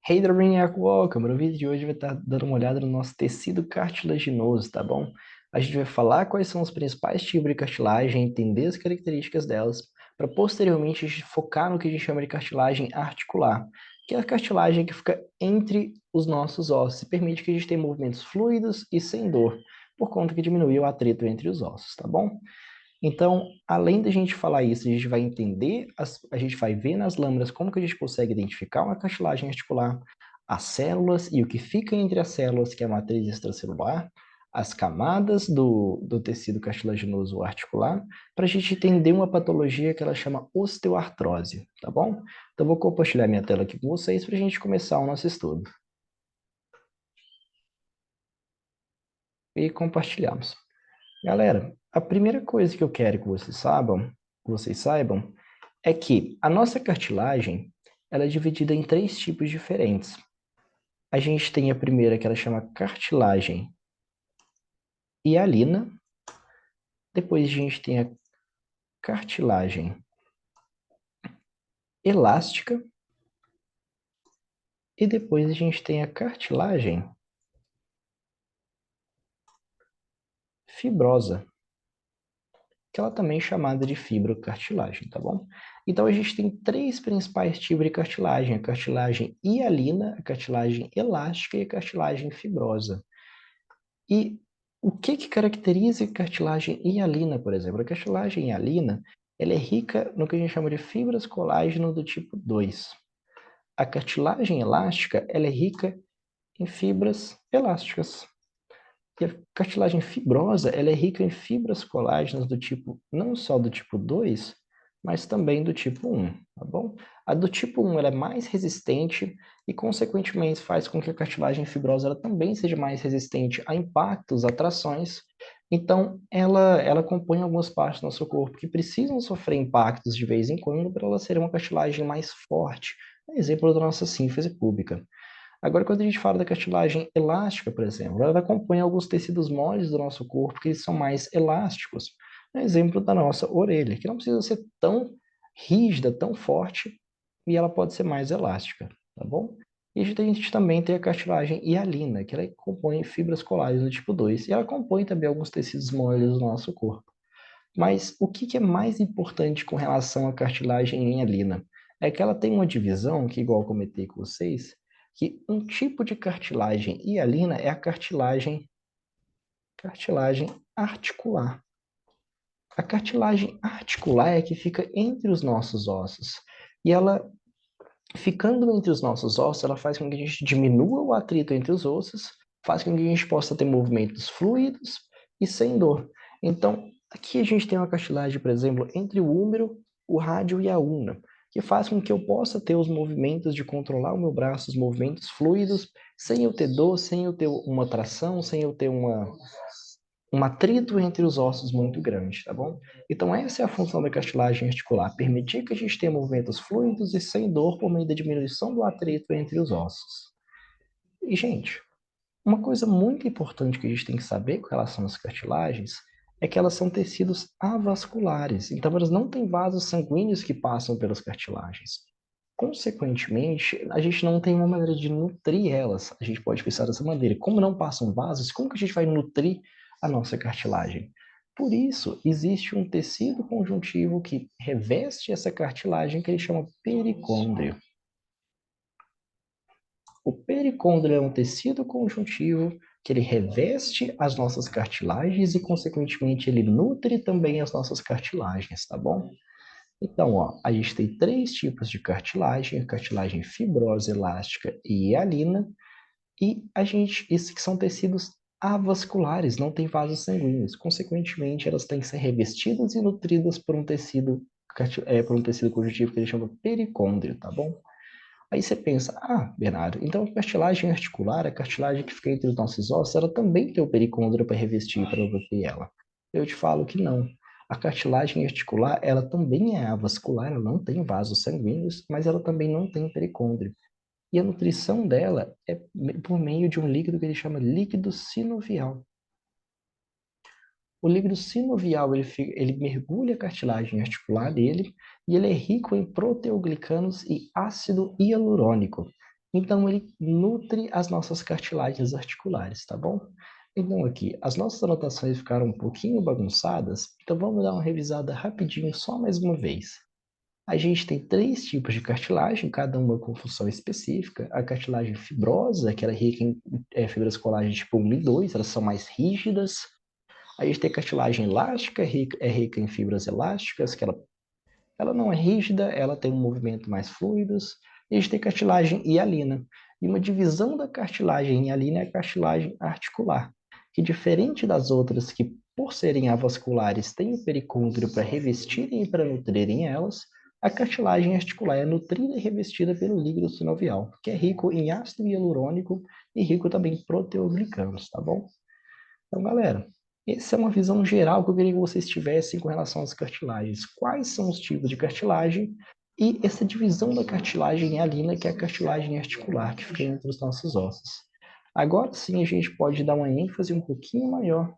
Hey there, Brainiac, welcome! No vídeo de hoje vai estar dando uma olhada no nosso tecido cartilaginoso, tá bom? A gente vai falar quais são os principais tipos de cartilagem, entender as características delas, para posteriormente a gente focar no que a gente chama de cartilagem articular, que é a cartilagem que fica entre os nossos ossos e permite que a gente tenha movimentos fluidos e sem dor, por conta que diminui o atrito entre os ossos, tá bom? Então, além da gente falar isso, a gente vai entender, a gente vai ver nas lâminas como que a gente consegue identificar uma cartilagem articular, as células e o que fica entre as células, que é a matriz extracelular, as camadas do tecido cartilaginoso articular, para a gente entender uma patologia que ela chama osteoartrose, tá bom? Então, vou compartilhar minha tela aqui com vocês para a gente começar o nosso estudo. E compartilhamos. Galera, a primeira coisa que eu quero que vocês saibam é que a nossa cartilagem, ela é dividida em três tipos diferentes. A gente tem a primeira que ela chama cartilagem hialina, depois a gente tem a cartilagem elástica e depois a gente tem a cartilagem fibrosa, que ela também é chamada de fibrocartilagem, tá bom? Então a gente tem três principais tipos de cartilagem: a cartilagem hialina, a cartilagem elástica e a cartilagem fibrosa. E o que que caracteriza a cartilagem hialina, por exemplo? A cartilagem hialina, ela é rica no que a gente chama de fibras colágeno do tipo 2. A cartilagem elástica, ela é rica em fibras elásticas. E a cartilagem fibrosa, ela é rica em fibras colágenas do tipo, não só do tipo 2, mas também do tipo 1, tá bom? A do tipo 1, ela é mais resistente e, consequentemente, faz com que a cartilagem fibrosa ela também seja mais resistente a impactos, a trações. Então, ela compõe algumas partes do nosso corpo que precisam sofrer impactos de vez em quando para ela ser uma cartilagem mais forte. Exemplo da nossa sínfise púbica. Agora, quando a gente fala da cartilagem elástica, por exemplo, ela compõe alguns tecidos moles do nosso corpo que são mais elásticos. Exemplo da nossa orelha, que não precisa ser tão rígida, tão forte, e ela pode ser mais elástica, tá bom? E a gente também tem a cartilagem hialina, que ela compõe fibras colágenas do tipo 2, e ela compõe também alguns tecidos moles do nosso corpo. Mas o que que é mais importante com relação à cartilagem hialina? É que ela tem uma divisão, que igual eu comentei com vocês, que um tipo de cartilagem hialina é a cartilagem articular. A cartilagem articular é a que fica entre os nossos ossos. E ela, ficando entre os nossos ossos, ela faz com que a gente diminua o atrito entre os ossos, faz com que a gente possa ter movimentos fluidos e sem dor. Então, aqui a gente tem uma cartilagem, por exemplo, entre o húmero, o rádio e a ulna, que faz com que eu possa ter os movimentos de controlar o meu braço, os movimentos fluidos, sem eu ter dor, sem eu ter uma tração, sem eu ter um atrito entre os ossos muito grande, tá bom? Então essa é a função da cartilagem articular, permitir que a gente tenha movimentos fluidos e sem dor por meio da diminuição do atrito entre os ossos. E, gente, uma coisa muito importante que a gente tem que saber com relação às cartilagens é que elas são tecidos avasculares, então elas não têm vasos sanguíneos que passam pelas cartilagens. Consequentemente, a gente não tem uma maneira de nutrir elas. A gente pode pensar dessa maneira. Como não passam vasos, como que a gente vai nutrir a nossa cartilagem? Por isso, existe um tecido conjuntivo que reveste essa cartilagem que ele chama pericôndrio. O pericôndrio é um tecido conjuntivo que ele reveste as nossas cartilagens e, consequentemente, ele nutre também as nossas cartilagens, tá bom? Então, ó, a gente tem três tipos de cartilagem: a cartilagem fibrosa, elástica e hialina, e esses que são tecidos avasculares, não têm vasos sanguíneos. Consequentemente, elas têm que ser revestidas e nutridas por um tecido conjuntivo que ele chama pericôndrio, tá bom? Aí você pensa, Bernardo, então a cartilagem articular, a cartilagem que fica entre os nossos ossos, ela também tem o pericôndrio para revestir, para nutrir ela. Eu te falo que não. A cartilagem articular, ela também é avascular, ela não tem vasos sanguíneos, mas ela também não tem pericôndrio. E a nutrição dela é por meio de um líquido que ele chama líquido sinovial. O líquido sinovial, ele mergulha a cartilagem articular dele e ele é rico em proteoglicanos e ácido hialurônico. Então, ele nutre as nossas cartilagens articulares, tá bom? Então, aqui, as nossas anotações ficaram um pouquinho bagunçadas, então vamos dar uma revisada rapidinho, só mais uma vez. A gente tem três tipos de cartilagem, cada uma com função específica. A cartilagem fibrosa, que ela é rica em fibras colágeno tipo 1 e 2, elas são mais rígidas. A gente tem a cartilagem elástica, é rica em fibras elásticas, que ela não é rígida, ela tem um movimento mais fluidos. E a gente tem cartilagem hialina. E uma divisão da cartilagem hialina é a cartilagem articular, que diferente das outras que, por serem avasculares, têm o pericôndrio para revestirem e para nutrirem elas, a cartilagem articular é nutrida e revestida pelo líquido sinovial, que é rico em ácido hialurônico e rico também em proteoglicanos, tá bom? Então, galera, essa é uma visão geral que eu queria que vocês tivessem com relação às cartilagens. Quais são os tipos de cartilagem e essa divisão da cartilagem hialina, que é a cartilagem articular, que fica entre os nossos ossos. Agora sim, a gente pode dar uma ênfase um pouquinho maior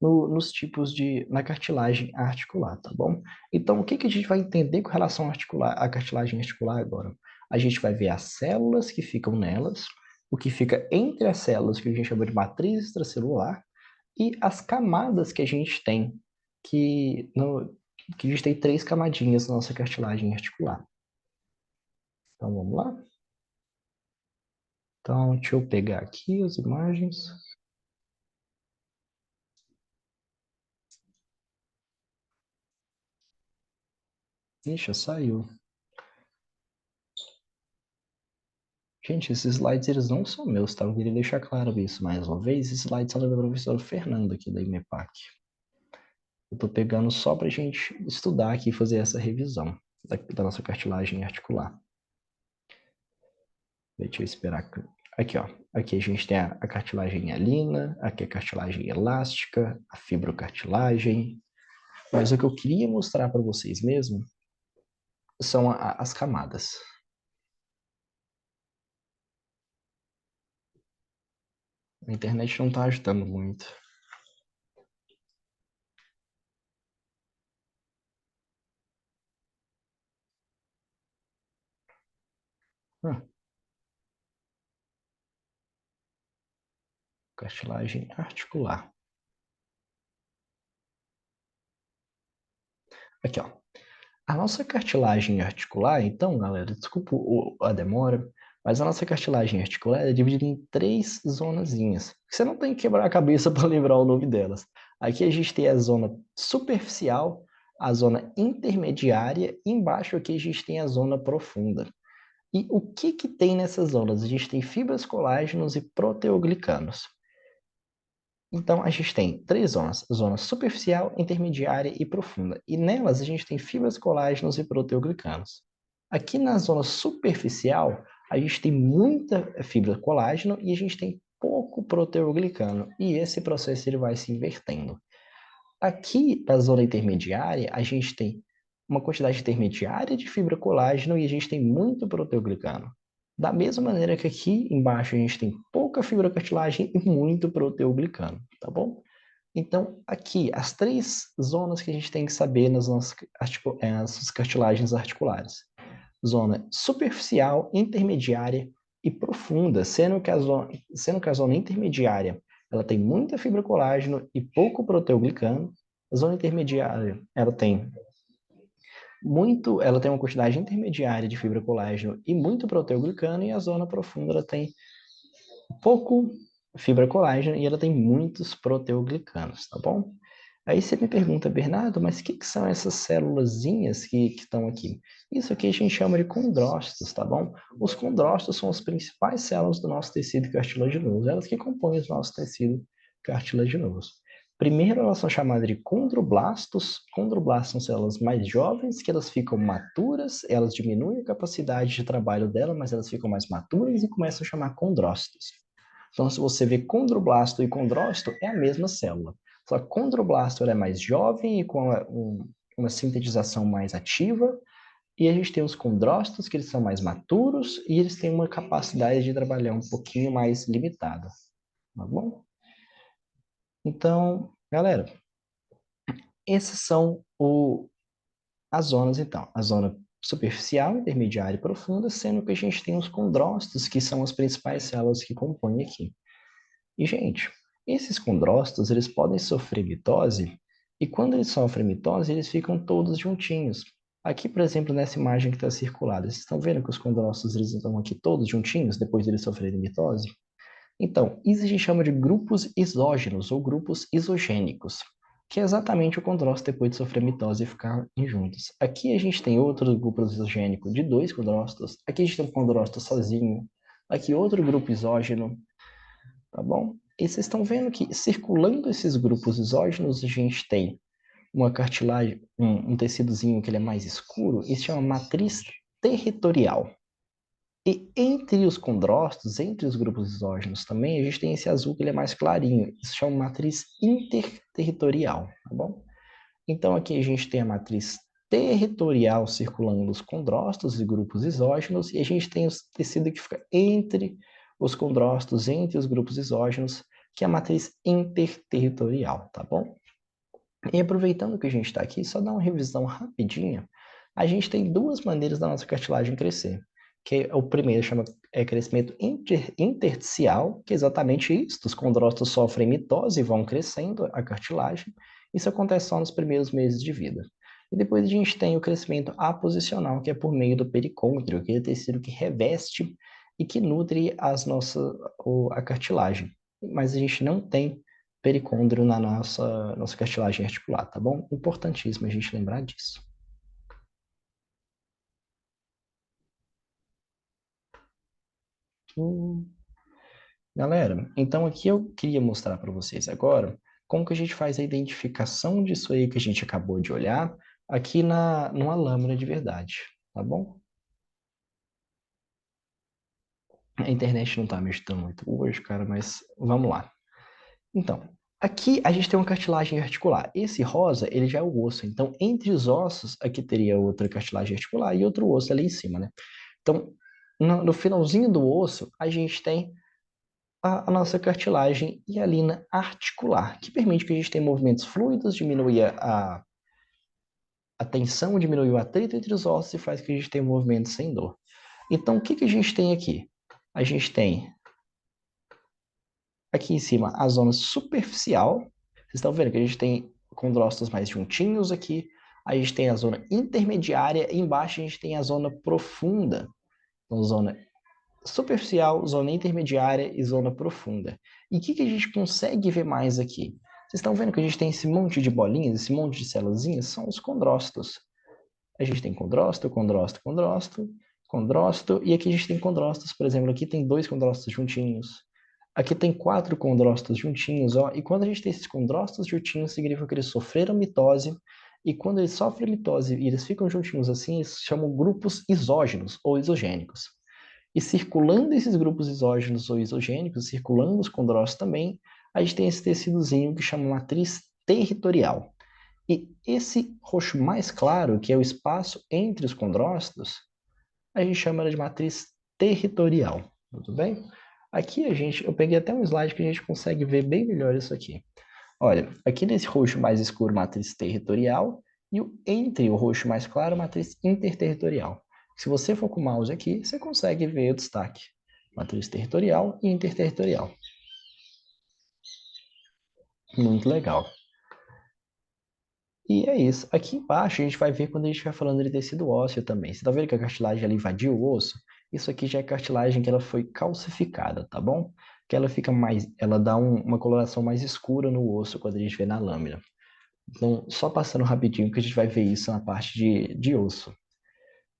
nos tipos na cartilagem articular, tá bom? Então, o que a gente vai entender com relação à cartilagem articular agora? A gente vai ver as células que ficam nelas, o que fica entre as células, que a gente chama de matriz extracelular, e as camadas que a gente tem, que a gente tem três camadinhas na nossa cartilagem articular. Então, vamos lá? Então, deixa eu pegar aqui as imagens. Ixi, saiu. Gente, esses slides eles não são meus, tá? Eu queria deixar claro isso mais uma vez. Esses slides são da professora Fernanda aqui da IMEPAC. Eu tô pegando só pra gente estudar aqui e fazer essa revisão da nossa cartilagem articular. Deixa eu esperar. Aqui, ó. Aqui a gente tem a cartilagem hialina, aqui a cartilagem elástica, a fibrocartilagem. Mas o que eu queria mostrar para vocês mesmo são as camadas. A internet não está ajudando muito. Ah, cartilagem articular. Aqui, ó. A nossa cartilagem articular, então, galera, desculpa a demora, mas a nossa cartilagem articular é dividida em três zonazinhas. Você não tem que quebrar a cabeça para lembrar o nome delas. Aqui a gente tem a zona superficial, a zona intermediária, e embaixo aqui a gente tem a zona profunda. E o que que tem nessas zonas? A gente tem fibras colágenos e proteoglicanos. Então, a gente tem três zonas: zona superficial, intermediária e profunda. E nelas, a gente tem fibras colágenos e proteoglicanos. Aqui na zona superficial, a gente tem muita fibra colágeno e a gente tem pouco proteoglicano. E esse processo ele vai se invertendo. Aqui na zona intermediária, a gente tem uma quantidade intermediária de fibra colágeno e a gente tem muito proteoglicano. Da mesma maneira que aqui embaixo a gente tem pouca fibra cartilagem e muito proteoglicano, tá bom? Então, aqui, as três zonas que a gente tem que saber nas nossas as cartilagens articulares. Zona superficial, intermediária e profunda, sendo que a zona intermediária ela tem muita fibra colágeno e pouco proteoglicano. A zona intermediária, ela tem uma quantidade intermediária de fibra colágeno e muito proteoglicano, e a zona profunda ela tem pouco fibra colágeno e ela tem muitos proteoglicanos, tá bom? Aí você me pergunta, Bernardo, mas o que são essas célulazinhas que estão aqui? Isso aqui a gente chama de condrócitos, tá bom? Os condrócitos são as principais células do nosso tecido cartilaginoso, elas que compõem o nosso tecido cartilaginoso. Primeiro, elas são chamadas de condroblastos. Condroblastos são células mais jovens, que elas ficam maturas, elas diminuem a capacidade de trabalho dela, mas elas ficam mais maturas e começam a chamar condrócitos. Então, se você vê condroblasto e condrócito, é a mesma célula. Só que condroblasto é mais jovem e com uma sintetização mais ativa, e a gente tem os condrócitos, que eles são mais maturos e eles têm uma capacidade de trabalhar um pouquinho mais limitada. Tá bom? Então, galera, essas são as zonas, então. A zona superficial, intermediária e profunda, sendo que a gente tem os condrócitos, que são as principais células que compõem aqui. E, gente, esses condrócitos, eles podem sofrer mitose, e quando eles sofrem mitose, eles ficam todos juntinhos. Aqui, por exemplo, nessa imagem que está circulada, vocês estão vendo que os condrócitos, eles estão aqui todos juntinhos, depois de eles sofrerem mitose? Então, isso a gente chama de grupos isógenos, ou grupos isogênicos, que é exatamente o condrócito depois de sofrer mitose e ficar juntos. Aqui a gente tem outro grupo isogênico de dois condrócitos, aqui a gente tem um condrócito sozinho, aqui outro grupo isógeno, tá bom? E vocês estão vendo que circulando esses grupos isógenos, a gente tem uma cartilagem, um tecidozinho que ele é mais escuro, isso chama matriz territorial. E entre os condrócitos, entre os grupos isógenos também, a gente tem esse azul que ele é mais clarinho, isso chama matriz interterritorial, tá bom? Então aqui a gente tem a matriz territorial circulando os condrócitos e grupos isógenos, e a gente tem o tecido que fica entre os condrócitos, entre os grupos isógenos, que é a matriz interterritorial, tá bom? E aproveitando que a gente está aqui, só dar uma revisão rapidinha, a gente tem duas maneiras da nossa cartilagem crescer, que é o primeiro chama crescimento intersticial, que é exatamente isso, os condrócitos sofrem mitose e vão crescendo a cartilagem, isso acontece só nos primeiros meses de vida. E depois a gente tem o crescimento aposicional, que é por meio do pericôndrio, que é o tecido que reveste e que nutre a cartilagem. Mas a gente não tem pericôndrio na nossa cartilagem articular, tá bom? Importantíssimo a gente lembrar disso. Galera, então aqui eu queria mostrar para vocês agora como que a gente faz a identificação disso aí que a gente acabou de olhar aqui numa lâmina de verdade, tá bom? A internet não tá me ajudando muito hoje, cara, mas vamos lá. Então, aqui a gente tem uma cartilagem articular. Esse rosa, ele já é o osso. Então, entre os ossos, aqui teria outra cartilagem articular e outro osso ali em cima, né? Então, no finalzinho do osso, a gente tem a nossa cartilagem hialina articular, que permite que a gente tenha movimentos fluidos, diminui a tensão, diminui o atrito entre os ossos e faz que a gente tenha movimentos sem dor. Então, o que que a gente tem aqui? A gente tem aqui em cima a zona superficial. Vocês estão vendo que a gente tem condrócitos mais juntinhos aqui. A gente tem a zona intermediária. E embaixo a gente tem a zona profunda. Então, zona superficial, zona intermediária e zona profunda. E o que a gente consegue ver mais aqui? Vocês estão vendo que a gente tem esse monte de bolinhas, esse monte de células? São os condrócitos. A gente tem condrócito, condrócito, condrócito, condrócito, e aqui a gente tem condrócitos, por exemplo, aqui tem dois condrócitos juntinhos, aqui tem quatro condrócitos juntinhos, ó, e quando a gente tem esses condrócitos juntinhos, significa que eles sofreram mitose, e quando eles sofrem mitose e eles ficam juntinhos assim, eles chamam grupos isógenos ou isogênicos. E circulando esses grupos isógenos ou isogênicos, circulando os condrócitos também, a gente tem esse tecidozinho que chama matriz territorial. E esse roxo mais claro, que é o espaço entre os condrócitos, a gente chama de matriz territorial, tudo bem? Aqui eu peguei até um slide que a gente consegue ver bem melhor isso aqui. Olha, aqui nesse roxo mais escuro, matriz territorial, e entre o roxo mais claro, matriz interterritorial. Se você for com o mouse aqui, você consegue ver o destaque. Matriz territorial e interterritorial. Muito legal. E é isso. Aqui embaixo a gente vai ver quando a gente vai falando de tecido ósseo também. Você tá vendo que a cartilagem ela invadiu o osso? Isso aqui já é cartilagem que ela foi calcificada, tá bom? Que ela fica mais, ela dá uma coloração mais escura no osso quando a gente vê na lâmina. Então, só passando rapidinho que a gente vai ver isso na parte de osso.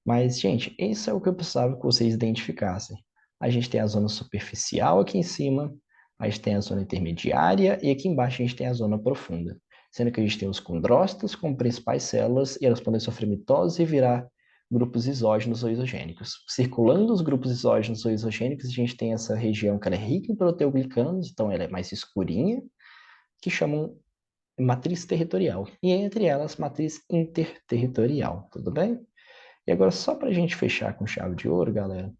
Mas, gente, esse é o que eu precisava que vocês identificassem. A gente tem a zona superficial aqui em cima, a gente tem a zona intermediária e aqui embaixo a gente tem a zona profunda. Sendo que a gente tem os condrócitos como principais células e elas podem sofrer mitose e virar grupos isógenos ou isogênicos. Circulando os grupos isógenos ou isogênicos, a gente tem essa região que ela é rica em proteoglicanos, então ela é mais escurinha, que chamam matriz territorial. E entre elas, matriz interterritorial, tudo bem? E agora, só para a gente fechar com chave de ouro, galera,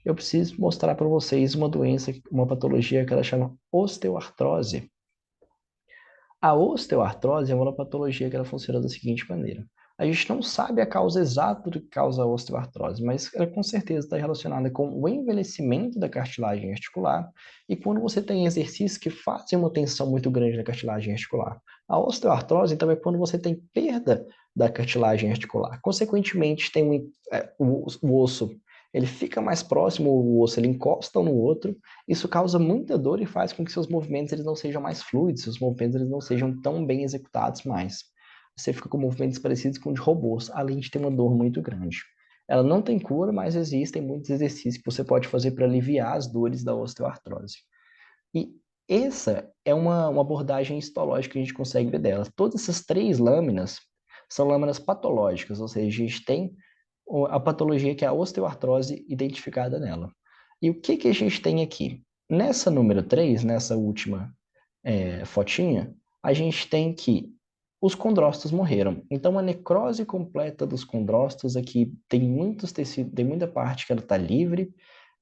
eu preciso mostrar para vocês uma doença, uma patologia que ela chama osteoartrose. A osteoartrose é uma patologia que ela funciona da seguinte maneira. A gente não sabe a causa exata do que causa a osteoartrose, mas ela com certeza está relacionada com o envelhecimento da cartilagem articular e quando você tem exercícios que fazem uma tensão muito grande na cartilagem articular. A osteoartrose, então, é quando você tem perda da cartilagem articular. Consequentemente, tem o osso, ele fica mais próximo, o osso ele encosta no outro, isso causa muita dor e faz com que seus movimentos eles não sejam mais fluidos, seus movimentos eles não sejam tão bem executados mais. Você fica com movimentos parecidos com de robôs, além de ter uma dor muito grande. Ela não tem cura, mas existem muitos exercícios que você pode fazer para aliviar as dores da osteoartrose. E essa é uma abordagem histológica que a gente consegue ver dela. Todas essas três lâminas são lâminas patológicas, ou seja, a gente tem a patologia que é a osteoartrose identificada nela. E o que a gente tem aqui? Nessa número 3, nessa última fotinha, a gente tem que os condrócitos morreram. Então, a necrose completa dos condrócitos aqui tem muitos tecidos, tem muita parte que ela está livre,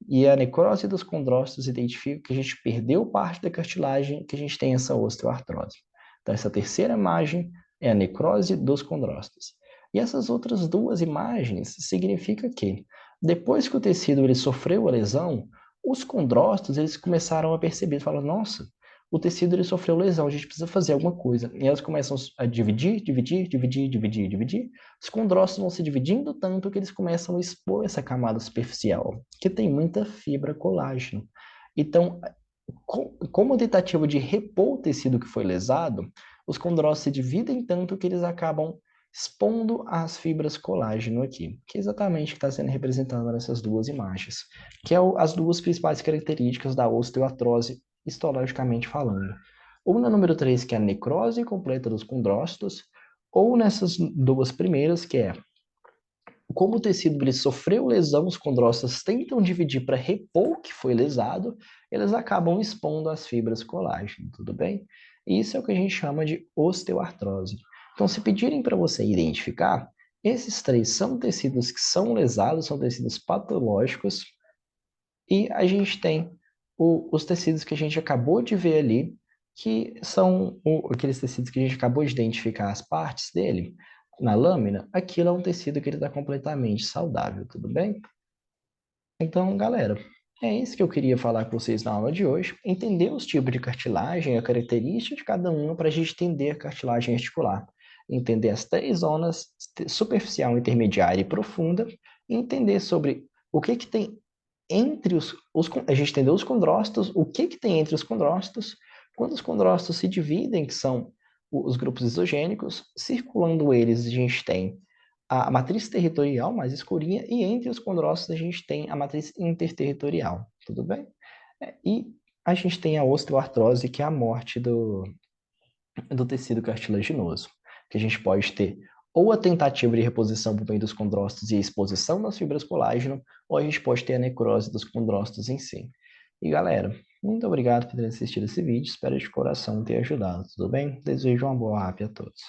e a necrose dos condrócitos identifica que a gente perdeu parte da cartilagem, que a gente tem essa osteoartrose. Então, essa terceira imagem é a necrose dos condrócitos. E essas outras duas imagens significa que, depois que o tecido ele sofreu a lesão, os condrócitos eles começaram a perceber, falaram, nossa, o tecido ele sofreu lesão, a gente precisa fazer alguma coisa. E elas começam a dividir. Os condrócitos vão se dividindo tanto que eles começam a expor essa camada superficial, que tem muita fibra colágeno. Então, como tentativa de repor o tecido que foi lesado, os condrócitos se dividem tanto que eles acabam expondo as fibras colágeno aqui, que é exatamente o que está sendo representado nessas duas imagens, que é as duas principais características da osteoartrose histologicamente falando. Ou na número 3, que é a necrose completa dos condrócitos, ou nessas duas primeiras, que é como o tecido ele sofreu lesão, os condrócitos tentam dividir para repor o que foi lesado, eles acabam expondo as fibras colágeno, tudo bem? Isso é o que a gente chama de osteoartrose. Então, se pedirem para você identificar, esses três são tecidos que são lesados, são tecidos patológicos, e a gente tem os tecidos que a gente acabou de ver ali, que são aqueles tecidos que a gente acabou de identificar as partes dele na lâmina, aquilo é um tecido que ele está completamente saudável, tudo bem? Então, galera, é isso que eu queria falar com vocês na aula de hoje. Entender os tipos de cartilagem, a característica de cada uma para a gente entender a cartilagem articular. Entender as três zonas, superficial, intermediária e profunda, e entender sobre o que tem entre a gente entendeu os condrócitos, o que tem entre os condrócitos, quando os condrócitos se dividem, que são os grupos isogênicos, circulando eles a gente tem a matriz territorial mais escurinha e entre os condrócitos a gente tem a matriz interterritorial, tudo bem? E a gente tem a osteoartrose, que é a morte do tecido cartilaginoso, que a gente pode ter ou a tentativa de reposição por meio dos condrócitos e a exposição das fibras colágeno, ou a gente pode ter a necrose dos condrócitos em si. E galera, muito obrigado por ter assistido esse vídeo, espero de coração ter ajudado, tudo bem? Desejo uma boa RAP a todos.